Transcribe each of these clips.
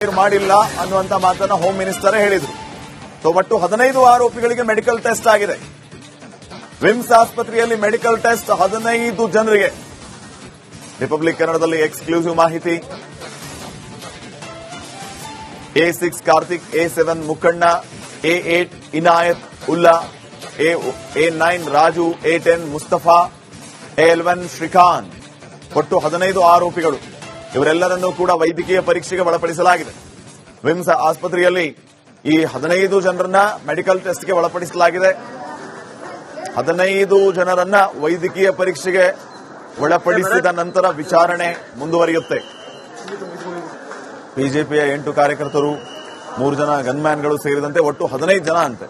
ಮಾಡಿಲ್ಲ ಅನ್ನುವಂತ ಮಾತನ್ನ ಹೋಮ್ ಮಿನಿಸ್ಟರ್ ಹೇಳಿದ್ರು. ಒಟ್ಟು 15 ಆರೋಪಿಗಳಿಗೆ ಮೆಡಿಕಲ್ ಟೆಸ್ಟ್ ಆಗಿದೆ. ವಿಮ್ಸ್ ಆಸ್ಪತ್ರೆಯಲ್ಲಿ ಮೆಡಿಕಲ್ ಟೆಸ್ಟ್ 15 ಜನರಿಗೆ. ರಿಪಬ್ಲಿಕ್ ಕನ್ನಡದಲ್ಲಿ ಎಕ್ಸ್ಕ್ಲೂಸಿವ್ ಮಾಹಿತಿ. A6 ಕಾರ್ತಿಕ್, A7 ಮುಕ್ಕಣ್ಣ, A8 Inayat Ulla, A9 Raju, A10 Mustafa, A11 Srikanth. ಒಟ್ಟು 15 ಆರೋಪಿಗಳು. ಇವರೆಲ್ಲರನ್ನೂ ಕೂಡ ವೈದ್ಯಕೀಯ ಪರೀಕ್ಷೆಗೆ ಒಳಪಡಿಸಲಾಗಿದೆ. ವಿಮ್ಸ್ ಆಸ್ಪತ್ರೆಯಲ್ಲಿ ಈ 15 ಜನರನ್ನ ಮೆಡಿಕಲ್ ಟೆಸ್ಟ್ಗೆ ಒಳಪಡಿಸಲಾಗಿದೆ. 15 ಜನರನ್ನ ವೈದ್ಯಕೀಯ ಪರೀಕ್ಷೆಗೆ ಒಳಪಡಿಸಿದ ನಂತರ ವಿಚಾರಣೆ ಮುಂದುವರಿಯುತ್ತೆ. ಬಿಜೆಪಿಯ 8 ಕಾರ್ಯಕರ್ತರು, 3 ಜನ ಗನ್ಮ್ಯಾನ್ಗಳು ಸೇರಿದಂತೆ ಒಟ್ಟು 15 ಜನ ಅಂತೆ.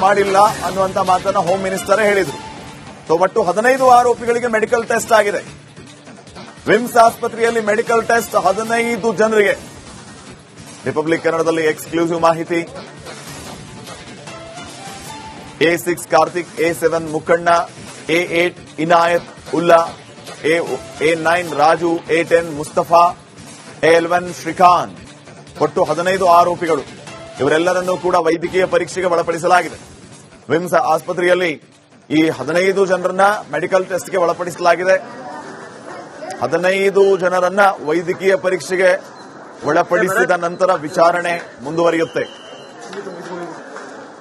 ಮಾಡಿಲ್ಲ ಅನ್ನುವಂತ ಮಾತನ್ನ ಹೋಮ್ ಮಿನಿಸ್ಟರ್ ಹೇಳಿದ್ರು. ಒಟ್ಟು 15 ಆರೋಪಿಗಳಿಗೆ ಮೆಡಿಕಲ್ ಟೆಸ್ಟ್ ಆಗಿದೆ. ವಿಮ್ಸ್ ಆಸ್ಪತ್ರೆಯಲ್ಲಿ ಮೆಡಿಕಲ್ ಟೆಸ್ಟ್ 15 ಜನರಿಗೆ. ರಿಪಬ್ಲಿಕ್ ಕನ್ನಡದಲ್ಲಿ ಎಕ್ಸ್ಕ್ಲೂಸಿವ್ ಮಾಹಿತಿ. A6 ಕಾರ್ತಿಕ್, A7 ಮುಕ್ಕಣ್ಣ, A8 Inayat Ulla, A9 Raju, A10 Mustafa, A11 Srikanth. ಒಟ್ಟು 15 ಆರೋಪಿಗಳು. ಇವರೆಲ್ಲರನ್ನೂ ಕೂಡ ವೈದ್ಯಕೀಯ ಪರೀಕ್ಷೆಗೆ ಒಳಪಡಿಸಲಾಗಿದೆ. ವಿಮ್ಸ್ ಆಸ್ಪತ್ರೆಯಲ್ಲಿ ಈ 15 ಜನರನ್ನ ಮೆಡಿಕಲ್ ಟೆಸ್ಟ್ಗೆ ಒಳಪಡಿಸಲಾಗಿದೆ. 15 ಜನರನ್ನ ವೈದ್ಯಕೀಯ ಪರೀಕ್ಷೆಗೆ ಒಳಪಡಿಸಿದ ನಂತರ ವಿಚಾರಣೆ ಮುಂದುವರಿಯುತ್ತೆ.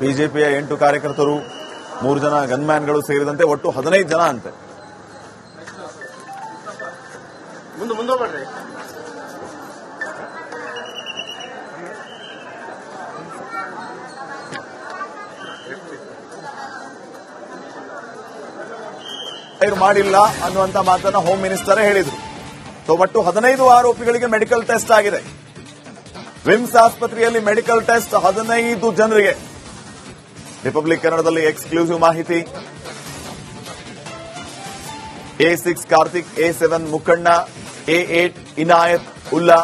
ಬಿಜೆಪಿಯ 8 ಕಾರ್ಯಕರ್ತರು, 3 ಜನ ಗನ್ಮ್ಯಾನ್ಗಳು ಸೇರಿದಂತೆ ಒಟ್ಟು 15 ಜನ ಅಂತೆ. ಮಾಡಿಲ್ಲ ಅನ್ನುವಂತ ಮಾತನ್ನ ಹೋಮ್ ಮಿನಿಸ್ಟರ್ ಹೇಳಿದ್ರು. ಒಟ್ಟು 15 ಆರೋಪಿಗಳಿಗೆ ಮೆಡಿಕಲ್ ಟೆಸ್ಟ್ ಆಗಿದೆ. ವಿಮ್ಸ್ ಆಸ್ಪತ್ರೆಯಲ್ಲಿ ಮೆಡಿಕಲ್ ಟೆಸ್ಟ್ 15 ಜನರಿಗೆ. ರಿಪಬ್ಲಿಕ್ ಕನ್ನಡದಲ್ಲಿ ಎಕ್ಸ್ಕ್ಲೂಸಿವ್ ಮಾಹಿತಿ. A6 ಕಾರ್ತಿಕ್, A7 ಮುಕ್ಕಣ್ಣ, A8 Inayat Ulla,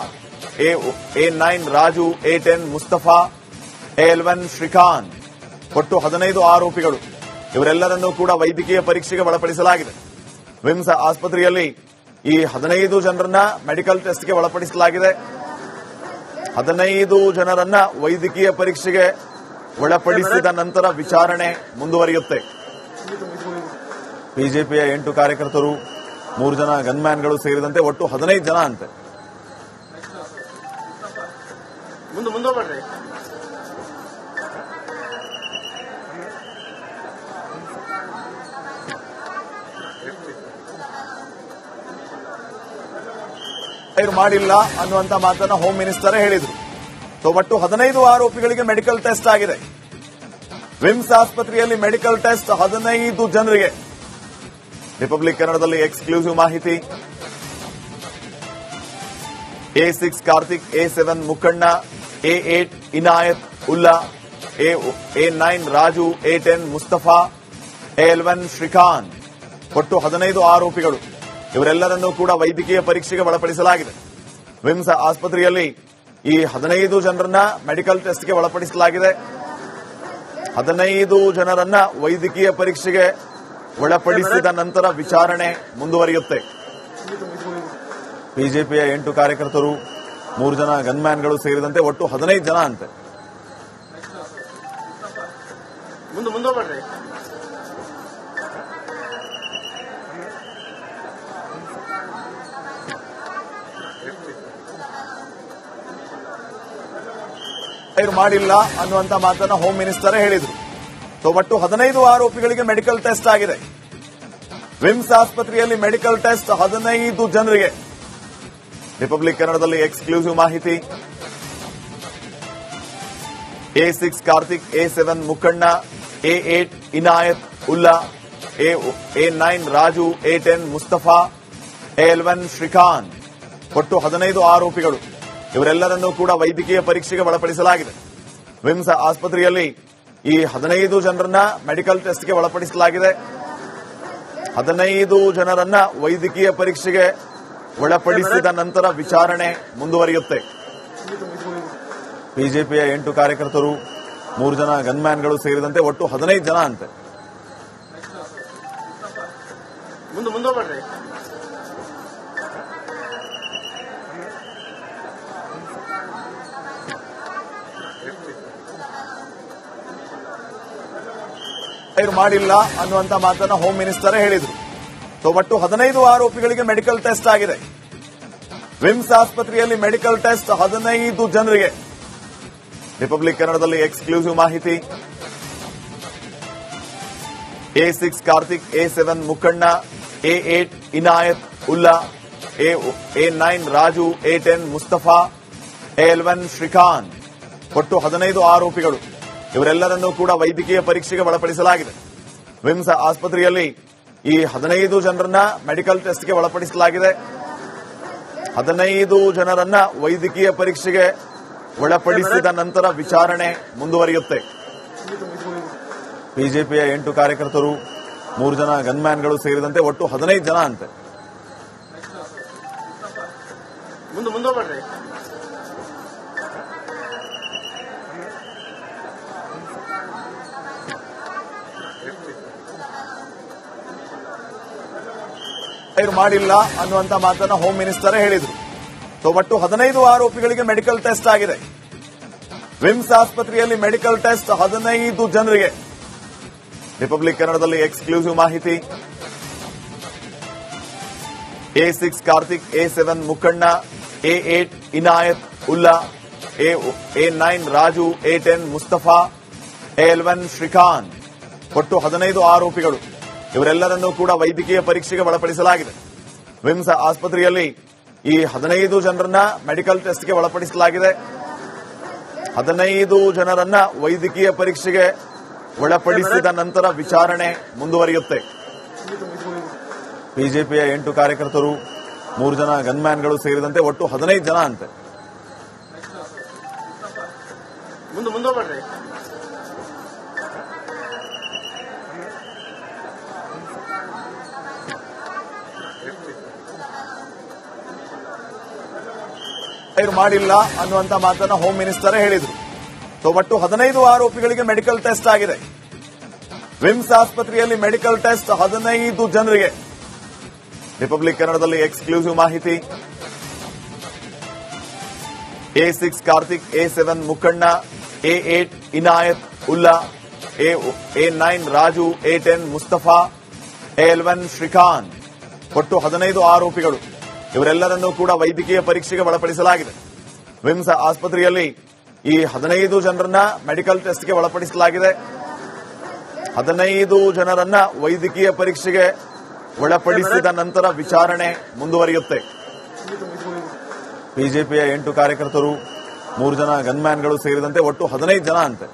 A9 Raju, A10 Mustafa, A11 Srikanth. ಒಟ್ಟು 15 ಆರೋಪಿಗಳು. ಇವರೆಲ್ಲರನ್ನೂ ಕೂಡ ವೈದ್ಯಕೀಯ ಪರೀಕ್ಷೆಗೆ ಒಳಪಡಿಸಲಾಗಿದೆ. ವಿಮ್ಸ್ ಆಸ್ಪತ್ರೆಯಲ್ಲಿ ಈ 15 ಜನರನ್ನ ಮೆಡಿಕಲ್ ಟೆಸ್ಟ್ಗೆ ಒಳಪಡಿಸಲಾಗಿದೆ. 15 ಜನರನ್ನ ವೈದ್ಯಕೀಯ ಪರೀಕ್ಷೆಗೆ ಒಳಪಡಿಸಿದ ನಂತರ ವಿಚಾರಣೆ ಮುಂದುವರಿಯುತ್ತೆ. ಬಿಜೆಪಿಯ 8 ಕಾರ್ಯಕರ್ತರು, 3 ಜನ ಗನ್ಮ್ಯಾನ್ಗಳು ಸೇರಿದಂತೆ ಒಟ್ಟು 15 ಜನ ಅಂತೆ. ಮಾಡಿಲ್ಲ ಅನ್ನುವಂತ ಮಾತನ್ನ ಹೋಮ್ ಮಿನಿಸ್ಟರ್ ಹೇಳಿದ್ರು. ಒಟ್ಟು 15 ಆರೋಪಿಗಳಿಗೆ ಮೆಡಿಕಲ್ ಟೆಸ್ಟ್ ಆಗಿದೆ. ವಿಮ್ಸ್ ಆಸ್ಪತ್ರೆಯಲ್ಲಿ ಮೆಡಿಕಲ್ ಟೆಸ್ಟ್ 15 ಜನರಿಗೆ. ರಿಪಬ್ಲಿಕ್ ಕನ್ನಡದಲ್ಲಿ ಎಕ್ಸ್ಕ್ಲೂಸಿವ್ ಮಾಹಿತಿ. A6 ಕಾರ್ತಿಕ್, A7 ಮುಕ್ಕಣ್ಣ, A8 Inayat Ulla, A9 Raju, A10 Mustafa, A11 Srikanth. ಒಟ್ಟು 15 ಆರೋಪಿಗಳು. ಇವರೆಲ್ಲರನ್ನೂ ಕೂಡ ವೈದ್ಯಕೀಯ ಪರೀಕ್ಷೆಗೆ ಒಳಪಡಿಸಲಾಗಿದೆ. ವಿಮ್ಸ್ ಆಸ್ಪತ್ರೆಯಲ್ಲಿ ಈ 15 ಜನರನ್ನ ಮೆಡಿಕಲ್ ಟೆಸ್ಟ್ಗೆ ಒಳಪಡಿಸಲಾಗಿದೆ. 15 ಜನರನ್ನ ವೈದ್ಯಕೀಯ ಪರೀಕ್ಷೆಗೆ ಒಳಪಡಿಸಿದ ನಂತರ ವಿಚಾರಣೆ ಮುಂದುವರಿಯುತ್ತೆ. ಬಿಜೆಪಿಯ 8 ಕಾರ್ಯಕರ್ತರು, 3 ಜನ ಗನ್ಮ್ಯಾನ್ಗಳು ಸೇರಿದಂತೆ ಒಟ್ಟು 15 ಜನ ಅಂತೆ. ಮಾಡಿಲ್ಲ ಅನ್ನುವಂತ ಮಾತನ್ನ ಹೋಮ್ ಮಿನಿಸ್ಟರ್ ಹೇಳಿದ್ರು. ಒಟ್ಟು 15 ಆರೋಪಿಗಳಿಗೆ ಮೆಡಿಕಲ್ ಟೆಸ್ಟ್ ಆಗಿದೆ. ವಿಮ್ಸ್ ಆಸ್ಪತ್ರೆಯಲ್ಲಿ ಈ 15 ಜನರನ್ನ ಮೆಡಿಕಲ್ ಟೆಸ್ಟ್ಗೆ ಒಳಪಡಿಸಲಾಗಿದೆ. 15 ಜನರನ್ನ ವೈದ್ಯಕೀಯ ಪರೀಕ್ಷೆಗೆ ಒಳಪಡಿಸಿದ ನಂತರ ವಿಚಾರಣೆ ಮುಂದುವರಿಯುತ್ತೆ. ಬಿಜೆಪಿಯ 8 ಕಾರ್ಯಕರ್ತರು, 3 ಜನ ಗನ್ಮ್ಯಾನ್ಗಳು ಸೇರಿದಂತೆ ಒಟ್ಟು 15 ಜನ ಅಂತೆ. ಮಾಡಿಲ್ಲ ಅನ್ನುವಂತ ಮಾತನ್ನ ಹೋಮ್ ಮಿನಿಸ್ಟರ್ ಹೇಳಿದ್ರು. ಒಟ್ಟು 15 ಆರೋಪಿಗಳಿಗೆ ಮೆಡಿಕಲ್ ಟೆಸ್ಟ್ ಆಗಿದೆ. ವಿಮ್ಸ್ ಆಸ್ಪತ್ರೆಯಲ್ಲಿ ಮೆಡಿಕಲ್ ಟೆಸ್ಟ್ 15 ಜನರಿಗೆ. ರಿಪಬ್ಲಿಕ್ ಕನ್ನಡದಲ್ಲಿ ಎಕ್ಸ್ಕ್ಲೂಸಿವ್ ಮಾಹಿತಿ. A6 ಕಾರ್ತಿಕ್, A7 ಮುಕ್ಕಣ್ಣ, A8 Inayat Ulla, A9 Raju, A10 Mustafa, A11 Srikanth. ಒಟ್ಟು 15 ಆರೋಪಿಗಳು. ಇವರೆಲ್ಲರನ್ನೂ ಕೂಡ ವೈದ್ಯಕೀಯ ಪರೀಕ್ಷೆಗೆ ಒಳಪಡಿಸಲಾಗಿದೆ. ವಿಮ್ಸ್ ಆಸ್ಪತ್ರೆಯಲ್ಲಿ ಈ 15 ಜನರನ್ನ ಮೆಡಿಕಲ್ ಟೆಸ್ಟ್ಗೆ ಒಳಪಡಿಸಲಾಗಿದೆ. 15 ಜನರನ್ನ ವೈದ್ಯಕೀಯ ಪರೀಕ್ಷೆಗೆ ಒಳಪಡಿಸಿದ ನಂತರ ವಿಚಾರಣೆ ಮುಂದುವರಿಯುತ್ತೆ. ಬಿಜೆಪಿಯ 8 ಕಾರ್ಯಕರ್ತರು 3 ಜನ ಗನ್ಮ್ಯಾನ್ಗಳು ಸೇರಿದಂತೆ ಒಟ್ಟು 15 ಜನ ಅಂತೆ. ಮಾಡಿಲ್ಲ ಅನ್ನುವಂತ ಮಾತನ್ನ ಹೋಮ್ ಮಿನಿಸ್ಟರ್ ಹೇಳಿದ್ರು. ಒಟ್ಟು 15 ಆರೋಪಿಗಳಿಗೆ ಮೆಡಿಕಲ್ ಟೆಸ್ಟ್ ಆಗಿದೆ. ವಿಮ್ಸ್ ಆಸ್ಪತ್ರೆಯಲ್ಲಿ ಮೆಡಿಕಲ್ ಟೆಸ್ಟ್ 15 ಜನರಿಗೆ. ರಿಪಬ್ಲಿಕ್ ಕನ್ನಡದಲ್ಲಿ ಎಕ್ಸ್ಕ್ಲೂಸಿವ್ ಮಾಹಿತಿ. A6 ಕಾರ್ತಿಕ್, A7 ಮುಕ್ಕಣ್ಣ, A8 Inayat Ulla, A9 Raju, A10 Mustafa, A11 Srikanth. ಒಟ್ಟು 15 ಆರೋಪಿಗಳು. ಇವರೆಲ್ಲರನ್ನೂ ಕೂಡ ವೈದ್ಯಕೀಯ ಪರೀಕ್ಷೆಗೆ ಒಳಪಡಿಸಲಾಗಿದೆ. ವಿಮ್ಸ್ ಆಸ್ಪತ್ರೆಯಲ್ಲಿ ಈ 15 ಜನರನ್ನ ಮೆಡಿಕಲ್ ಟೆಸ್ಟ್ಗೆ ಒಳಪಡಿಸಲಾಗಿದೆ. 15 ಜನರನ್ನ ವೈದ್ಯಕೀಯ ಪರೀಕ್ಷೆಗೆ ಒಳಪಡಿಸಿದ ನಂತರ ವಿಚಾರಣೆ ಮುಂದುವರಿಯುತ್ತೆ. ಬಿಜೆಪಿಯ 8 ಕಾರ್ಯಕರ್ತರು 3 ಜನ ಗನ್ಮ್ಯಾನ್ಗಳು ಸೇರಿದಂತೆ ಒಟ್ಟು 15 ಜನ ಅಂತೆ. ಮಾಡಿಲ್ಲ ಅನ್ನುವಂತ ಮಾತನ್ನ ಹೋಮ್ ಮಿನಿಸ್ಟರ್ ಹೇಳಿದ್ರು. ಒಟ್ಟು 15 ಆರೋಪಿಗಳಿಗೆ ಮೆಡಿಕಲ್ ಟೆಸ್ಟ್ ಆಗಿದೆ. ವಿಮ್ಸ್ ಆಸ್ಪತ್ರೆಯಲ್ಲಿ ಮೆಡಿಕಲ್ ಟೆಸ್ಟ್ 15 ಜನರಿಗೆ. ರಿಪಬ್ಲಿಕ್ ಕನ್ನಡದಲ್ಲಿ ಎಕ್ಸ್ಕ್ಲೂಸಿವ್ ಮಾಹಿತಿ. A6 ಕಾರ್ತಿಕ್, A7 ಮುಕ್ಕಣ್ಣ, A8 Inayat Ulla, A9 Raju, A10 Mustafa, A11 Srikanth. ಒಟ್ಟು 15 ಆರೋಪಿಗಳು. ಇವರೆಲ್ಲರನ್ನೂ ಕೂಡ ವೈದ್ಯಕೀಯ ಪರೀಕ್ಷೆಗೆ ಒಳಪಡಿಸಲಾಗಿದೆ. ವಿಮ್ಸ್ ಆಸ್ಪತ್ರೆಯಲ್ಲಿ ಈ 15 ಜನರನ್ನ ಮೆಡಿಕಲ್ ಟೆಸ್ಟ್ಗೆ ಒಳಪಡಿಸಲಾಗಿದೆ. 15 ಜನರನ್ನ ವೈದ್ಯಕೀಯ ಪರೀಕ್ಷೆಗೆ ಒಳಪಡಿಸಿದ ನಂತರ ವಿಚಾರಣೆ ಮುಂದುವರಿಯುತ್ತೆ. ಬಿಜೆಪಿಯ 8 ಕಾರ್ಯಕರ್ತರು 3 ಜನ ಗನ್ಮ್ಯಾನ್ಗಳು ಸೇರಿದಂತೆ ಒಟ್ಟು 15 ಜನ ಅಂತೆ. ಮಾಡಿಲ್ಲ ಅನ್ನುವಂತ ಮಾತನ್ನ ಹೋಮ್ ಮಿನಿಸ್ಟರ್ ಹೇಳಿದ್ರು. ಒಟ್ಟು 15 ಆರೋಪಿಗಳಿಗೆ ಮೆಡಿಕಲ್ ಟೆಸ್ಟ್ ಆಗಿದೆ. ವಿಮ್ಸ್ ಆಸ್ಪತ್ರೆಯಲ್ಲಿ ಮೆಡಿಕಲ್ ಟೆಸ್ಟ್ 15 ಜನರಿಗೆ. ರಿಪಬ್ಲಿಕ್ ಕನ್ನಡದಲ್ಲಿ ಎಕ್ಸ್ಕ್ಲೂಸಿವ್ ಮಾಹಿತಿ. A6 ಕಾರ್ತಿಕ್, A7 ಮುಕ್ಕಣ್ಣ, A8 Inayat Ulla, A9 Raju, A10 Mustafa, A11 Srikanth. ಒಟ್ಟು 15 ಆರೋಪಿಗಳು. ಇವರೆಲ್ಲರನ್ನೂ ಕೂಡ ವೈದ್ಯಕೀಯ ಪರೀಕ್ಷೆಗೆ ಒಳಪಡಿಸಲಾಗಿದೆ. ವಿಮ್ಸ್ ಆಸ್ಪತ್ರೆಯಲ್ಲಿ ಈ 15 ಜನರನ್ನ ಮೆಡಿಕಲ್ ಟೆಸ್ಟ್ಗೆ ಒಳಪಡಿಸಲಾಗಿದೆ. 15 ಜನರನ್ನ ವೈದ್ಯಕೀಯ ಪರೀಕ್ಷೆಗೆ ಒಳಪಡಿಸಿದ ನಂತರ ವಿಚಾರಣೆ ಮುಂದುವರಿಯುತ್ತೆ. ಬಿಜೆಪಿಯ 8 ಕಾರ್ಯಕರ್ತರು 3 ಜನ ಗನ್ಮ್ಯಾನ್ಗಳು ಸೇರಿದಂತೆ ಒಟ್ಟು 15 ಜನ ಅಂತೆ.